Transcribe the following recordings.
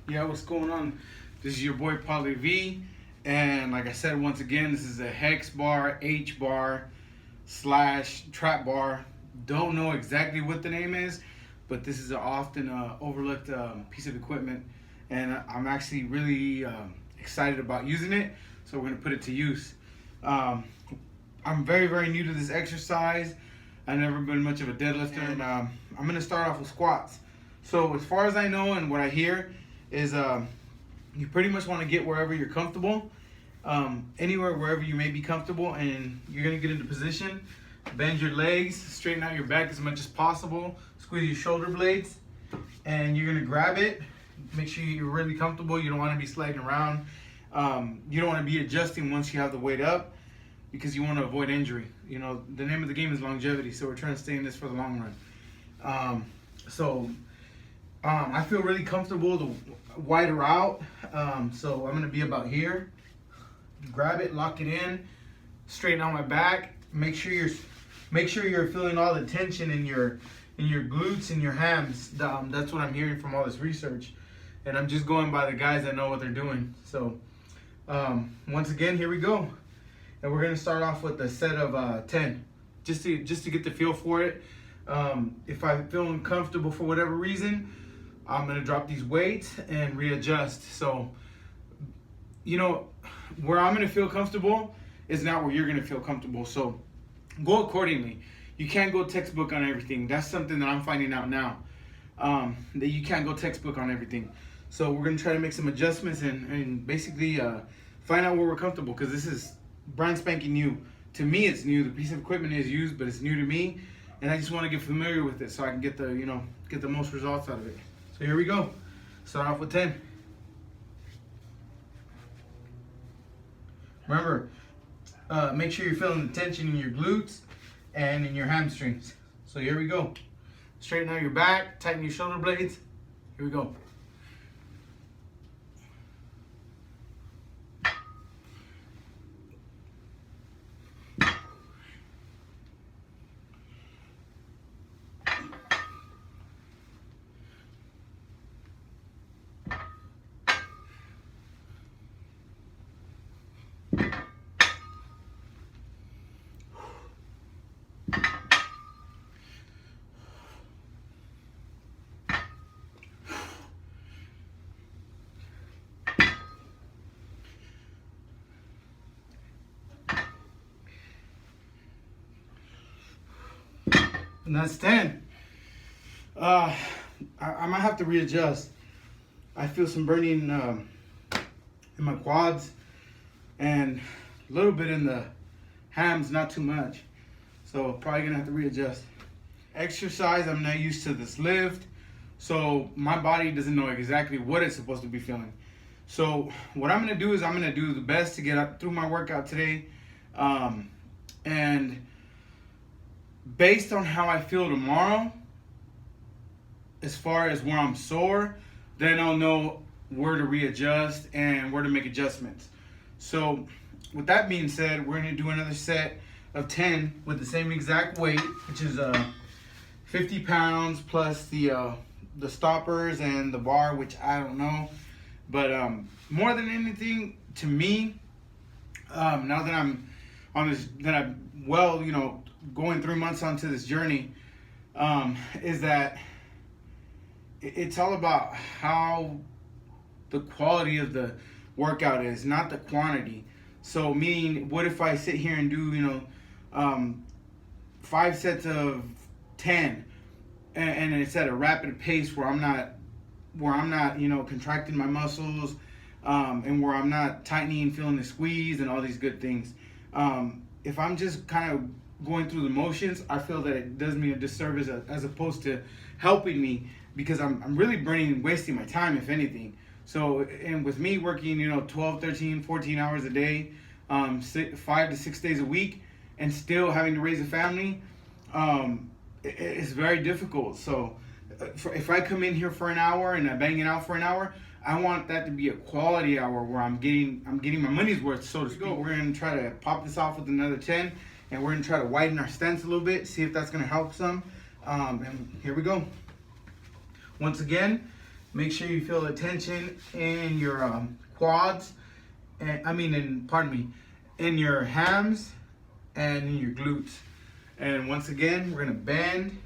Yeah, what's going on? This is your boy Pauly V, and like I said, once again, this is a hex bar, H bar, slash trap bar. Don't know exactly what the name is, but this is an often overlooked piece of equipment, and I'm actually really excited about using it. So we're gonna put it to use. Um, I'm very new to this exercise. I've never been much of a deadlifter, and I'm gonna start off with squats. So as far as I know and what I hear is you pretty much want to get wherever you're comfortable, anywhere wherever you may be comfortable, and you're gonna get into position. Bend your legs, straighten out your back as much as possible, squeeze your shoulder blades, and you're gonna grab it. Make sure you're really comfortable. You don't want to be sliding around. You don't want to be adjusting once you have the weight up, because you want to avoid injury. You know, the name of the game is longevity, so we're trying to stay in this for the long run. I feel really comfortable the wider out, so I'm gonna be about here. Grab it, lock it in, straighten out my back. Make sure you're feeling all the tension in your glutes and your hams. That's what I'm hearing from all this research, and I'm just going by the guys that know what they're doing. So once again, here we go, and we're gonna start off with a set of 10, just to get the feel for it. If I feel uncomfortable for whatever reason, I'm gonna drop these weights and readjust. So, you know, where I'm gonna feel comfortable is not where you're gonna feel comfortable. So go accordingly. You can't go textbook on everything. That's something that I'm finding out now, that you can't go textbook on everything. So we're gonna try to make some adjustments and basically find out where we're comfortable, because this is brand spanking new. To me, it's new. The piece of equipment is used, but it's new to me, and I just want to get familiar with it so I can get the most results out of it. So here we go. Start off with 10. Remember, make sure you're feeling the tension in your glutes and in your hamstrings. So here we go. Straighten out your back, tighten your shoulder blades. Here we go. And that's 10. I might have to readjust. I feel some burning in my quads and a little bit in the hams, not too much. So probably gonna have to readjust. Exercise, I'm not used to this lift, so my body doesn't know exactly what it's supposed to be feeling. So what I'm gonna do is I'm gonna do the best to get up through my workout today, and based on how I feel tomorrow, as far as where I'm sore, then I'll know where to readjust and where to make adjustments. So with that being said, we're gonna do another set of 10 with the same exact weight, which is 50 pounds plus the stoppers and the bar, which I don't know. But more than anything, to me, now that I'm on this, that I'm going 3 months onto this journey, is that it's all about how the quality of the workout is, not the quantity. So meaning, what if I sit here and do 5 sets of 10, and it's at a rapid pace where I'm not contracting my muscles, and where I'm not tightening, feeling the squeeze and all these good things. If I'm just kind of going through the motions, I feel that it does me a disservice as opposed to helping me, because I'm really wasting my time, if anything. So, and with me working 12, 13, 14 hours a day, 5 to 6 days a week, and still having to raise a family, it's very difficult. So if I come in here for an hour and I bang it out for an hour, I want that to be a quality hour where I'm getting my money's worth, so to speak. We're gonna try to pop this off with another 10, and we're gonna try to widen our stance a little bit, see if that's gonna help some. And here we go. Once again, Make sure you feel the tension in your quads, and in your hams and in your glutes. And once again, we're gonna bend,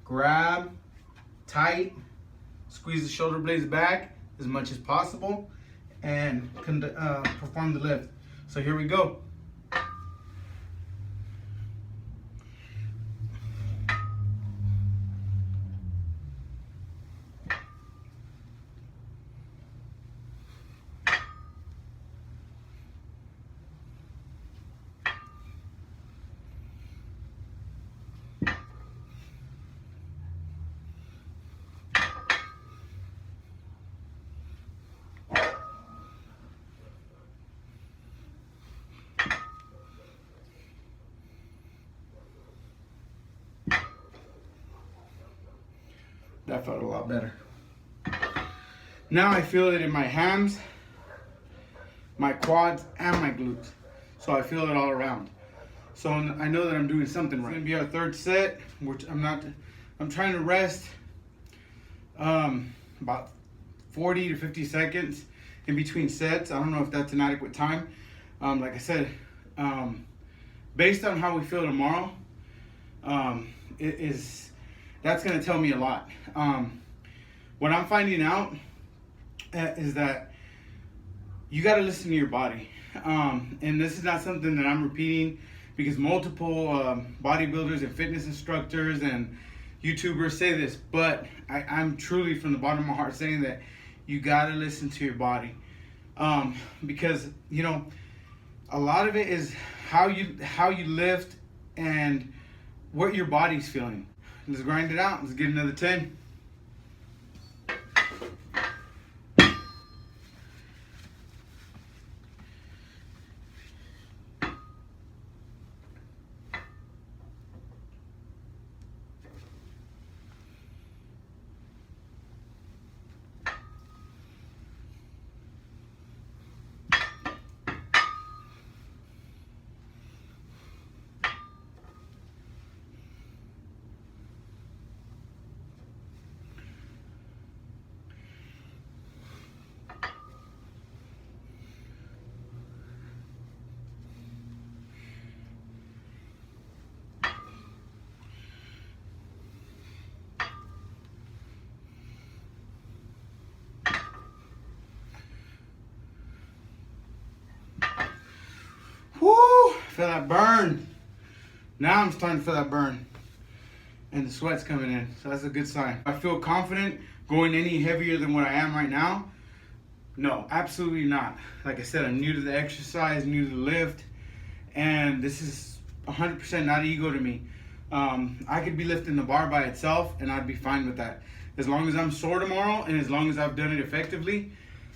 grab, tight, squeeze the shoulder blades back as much as possible, and perform the lift. So here we go. That felt a lot better. Now I feel it in my hams, my quads, and my glutes. So I feel it all around. So I know that I'm doing something right. It's gonna be our third set, which I'm trying to rest about 40 to 50 seconds in between sets. I don't know if that's an adequate time. Like I said, based on how we feel tomorrow, that's gonna tell me a lot. What I'm finding out is that you got to listen to your body. And this is not something that I'm repeating, because multiple bodybuilders and fitness instructors and YouTubers say this, but I'm truly from the bottom of my heart saying that you got to listen to your body. Because, you know, a lot of it is how you lift and what your body's feeling. Let's grind it out. Let's get another 10. Woo! Feel that burn. Now I'm starting to feel that burn. And the sweat's coming in. So that's a good sign. I feel confident going any heavier than what I am right now. No, absolutely not. Like I said, I'm new to the exercise, new to the lift. And this is 100% not ego to me. I could be lifting the bar by itself and I'd be fine with that. As long as I'm sore tomorrow and as long as I've done it effectively,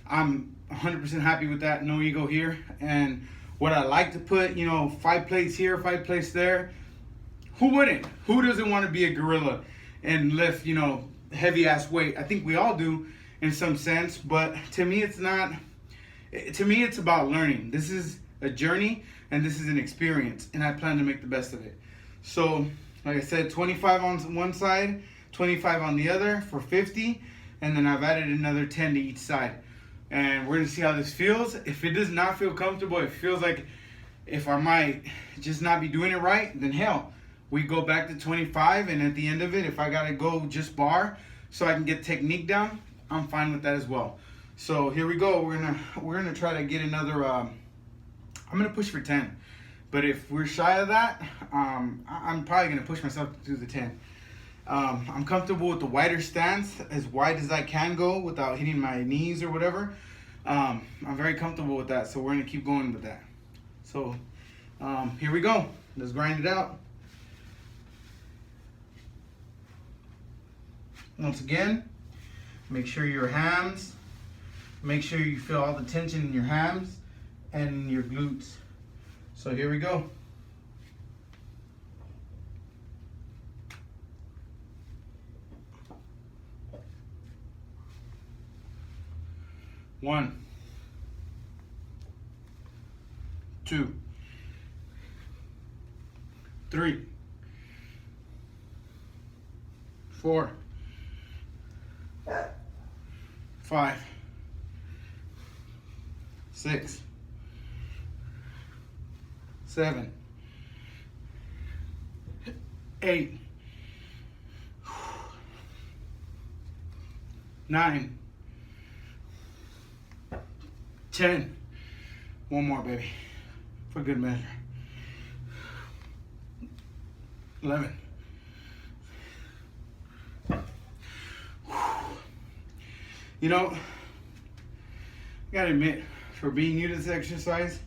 I'm 100% happy with that. No ego here. And what I like to put, 5 plates here, 5 plates there. Who wouldn't? Who doesn't want to be a gorilla and lift, heavy ass weight? I think we all do in some sense, but to me it's not. To me it's about learning. This is a journey and this is an experience, and I plan to make the best of it. So, like I said, 25 on one side, 25 on the other for 50, and then I've added another 10 to each side. And we're gonna see how this feels. If it does not feel comfortable, it feels like if I might just not be doing it right, then hell, we go back to 25, and at the end of it, if I gotta go just bar so I can get technique down, I'm fine with that as well. So here we go. We're gonna try to get another. I'm gonna push for 10, but if we're shy of that, I'm probably gonna push myself to do the 10. I'm comfortable with the wider stance, as wide as I can go without hitting my knees or whatever. I'm very comfortable with that, so we're gonna keep going with that. So here we go. Let's grind it out. Once again, make sure your hams, make sure you feel all the tension in your hams and in your glutes. So here we go. One, 2, 3, 4, 5, 6, 7, 8, 9, 10. One more, baby, for good measure. 11. You know, I gotta admit, for being new to this exercise,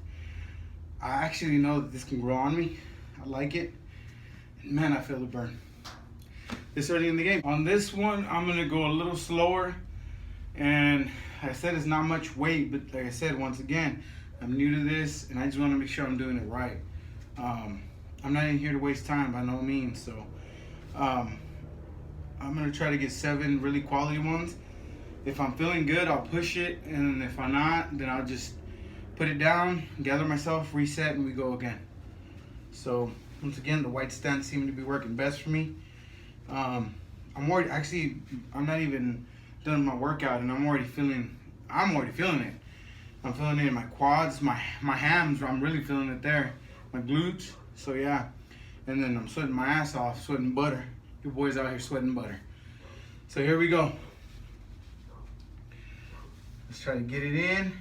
I actually know that this can grow on me. I like it. And man, I feel the burn. This early in the game. On this one, I'm gonna go a little slower. And like I said, it's not much weight, but like I said, once again, I'm new to this and I just wanna make sure I'm doing it right. I'm not in here to waste time by no means. So I'm gonna try to get 7 really quality ones. If I'm feeling good, I'll push it, and if I'm not, then I'll just put it down, gather myself, reset, and we go again. So once again, the white stance seem to be working best for me. I'm not even done my workout, and I'm already feeling it. I'm feeling it in my quads, my hams. I'm really feeling it there, my glutes. So yeah, and then I'm sweating my ass off, sweating butter. Your boy's out here sweating butter. So here we go. Let's try to get it in.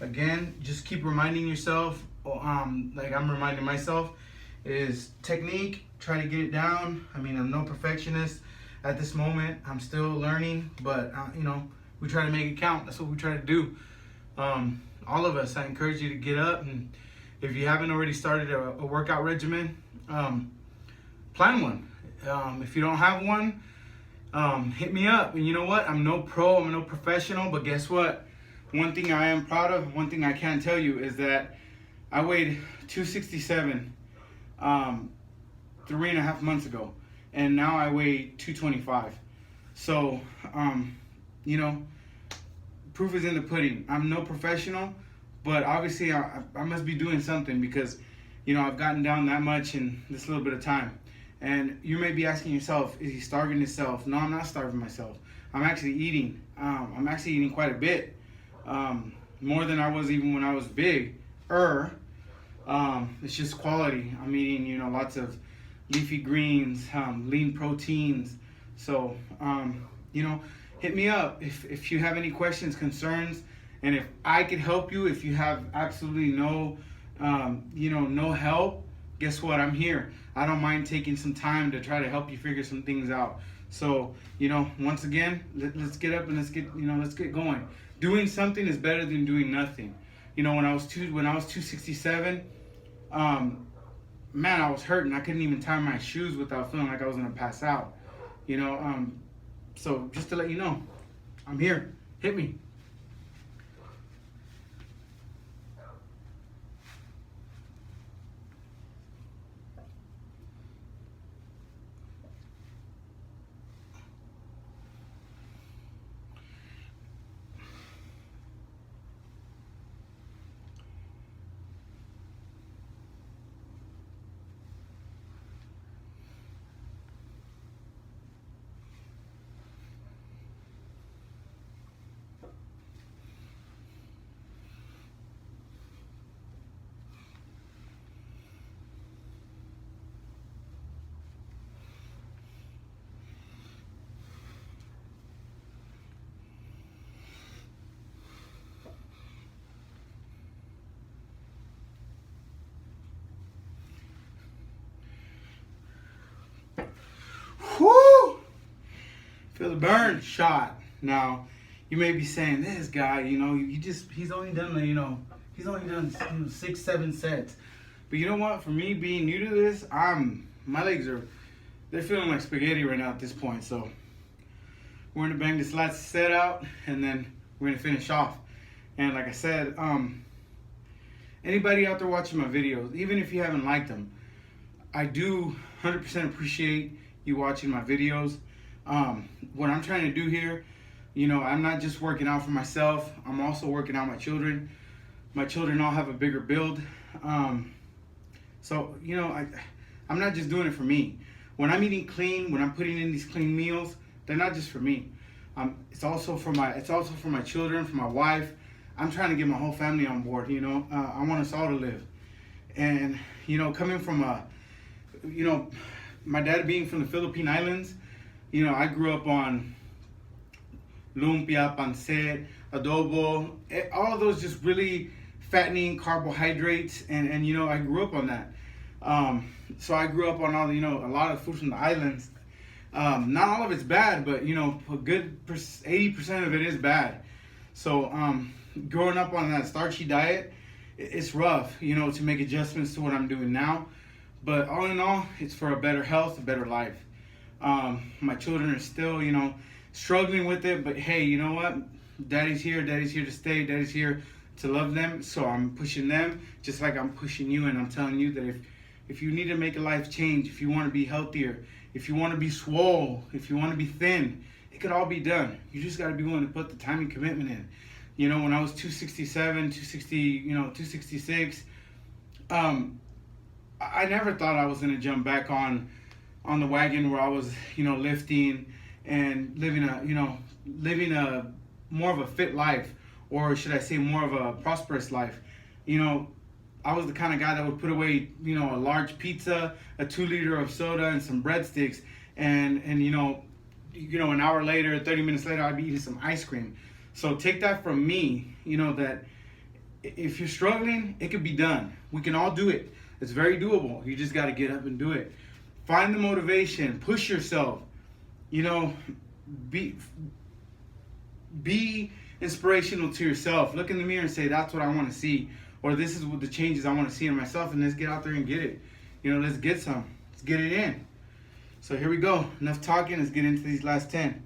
Again, just keep reminding yourself, like I'm reminding myself, is technique, try to get it down. I mean, I'm no perfectionist at this moment. I'm still learning, but you know, we try to make it count. That's what we try to do. All of us, I encourage you to get up, and if you haven't already started a workout regimen, plan one. If you don't have one, hit me up. And you know what? I'm no pro, I'm no professional, but guess what? One thing I am proud of, one thing I can tell you is that I weighed 267 3.5 months ago, and now I weigh 225. So, you know, proof is in the pudding. I'm no professional, but obviously I must be doing something because, you know, I've gotten down that much in this little bit of time. And you may be asking yourself, is he starving himself? No, I'm not starving myself. I'm actually eating. I'm actually eating quite a bit. More than I was even when I was big. It's just quality. I'm eating, you know, lots of leafy greens, lean proteins. So, you know, hit me up if you have any questions, concerns, and if I could help you. If you have absolutely no, you know, no help, guess what? I'm here. I don't mind taking some time to try to help you figure some things out. So, you know, once again, let's get up and let's get going. Doing something is better than doing nothing. You know, when I was 267, man, I was hurting. I couldn't even tie my shoes without feeling like I was gonna pass out. You know, so just to let you know, I'm here. Hit me. Whoo! Feel the burn shot. Now, you may be saying, this guy, you know, he's only done 6, 7 sets. But you know what? For me, being new to this, my legs they're feeling like spaghetti right now at this point. So we're gonna bang this last set out, and then we're gonna finish off. And like I said, anybody out there watching my videos, even if you haven't liked them, I do 100% appreciate you watching my videos. What I'm trying to do here, you know, I'm not just working out for myself, I'm also working out my children. My children all have a bigger build. So, you know, I'm not just doing it for me. When I'm eating clean, when I'm putting in these clean meals, they're not just for me. It's also for my children, for my wife. I'm trying to get my whole family on board. I want us all to live. And coming from my dad being from the Philippine Islands, I grew up on lumpia, pancit, adobo, all of those just really fattening carbohydrates, and I grew up on that. So I grew up on all a lot of food from the islands. Not all of it's bad, but a good 80% of it is bad. So growing up on that starchy diet, it's rough, to make adjustments to what I'm doing now. But all in all, it's for a better health, a better life. My children are still, struggling with it, but hey, you know what? Daddy's here to stay, daddy's here to love them. So I'm pushing them just like I'm pushing you, and I'm telling you that if you need to make a life change, if you want to be healthier, if you want to be swole, if you want to be thin, it could all be done. You just got to be willing to put the time and commitment in. When I was 267, 260, 266, I never thought I was going to jump back on the wagon where I was, lifting and living a more of a fit life, or should I say more of a prosperous life. I was the kind of guy that would put away, a large pizza, a 2-liter of soda, and some breadsticks, and an hour later, 30 minutes later, I'd be eating some ice cream. So take that from me, that if you're struggling, it could be done. We can all do it. It's very doable. You just got to get up and do it. Find the motivation. Push yourself. Be inspirational to yourself. Look in the mirror and say, that's what I want to see. Or this is what the changes I want to see in myself. And let's get out there and get it. Let's get some. Let's get it in. So here we go. Enough talking. Let's get into these last 10.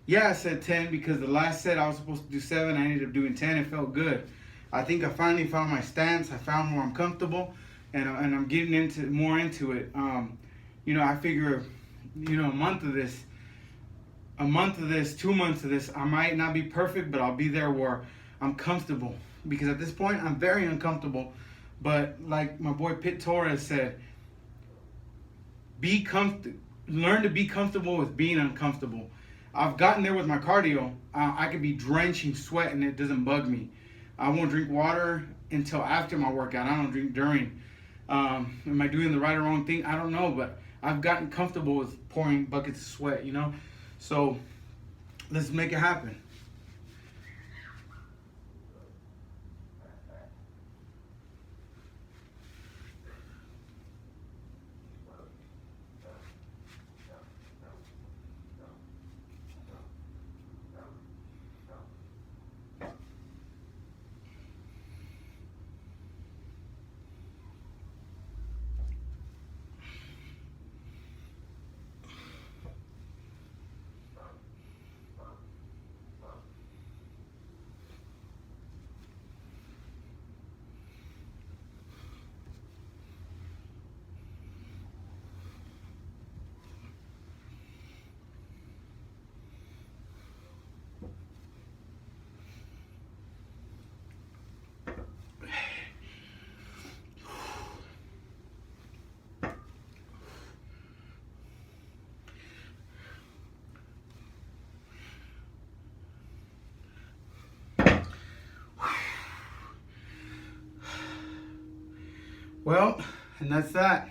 Yeah, I said 10 because the last set I was supposed to do 7. I ended up doing 10. It felt good. I think I finally found my stance. I found where I'm comfortable. And I'm getting more into it. I figure, a month of this, 2 months of this, I might not be perfect, but I'll be there where I'm comfortable. Because at this point, I'm very uncomfortable. But like my boy Pitt Torres said, learn to be comfortable with being uncomfortable. I've gotten there with my cardio. I could be drenching sweat and it doesn't bug me. I won't drink water until after my workout. I don't drink during. Am I doing the right or wrong thing? I don't know, but I've gotten comfortable with pouring buckets of sweat, So let's make it happen. Well, and that's that.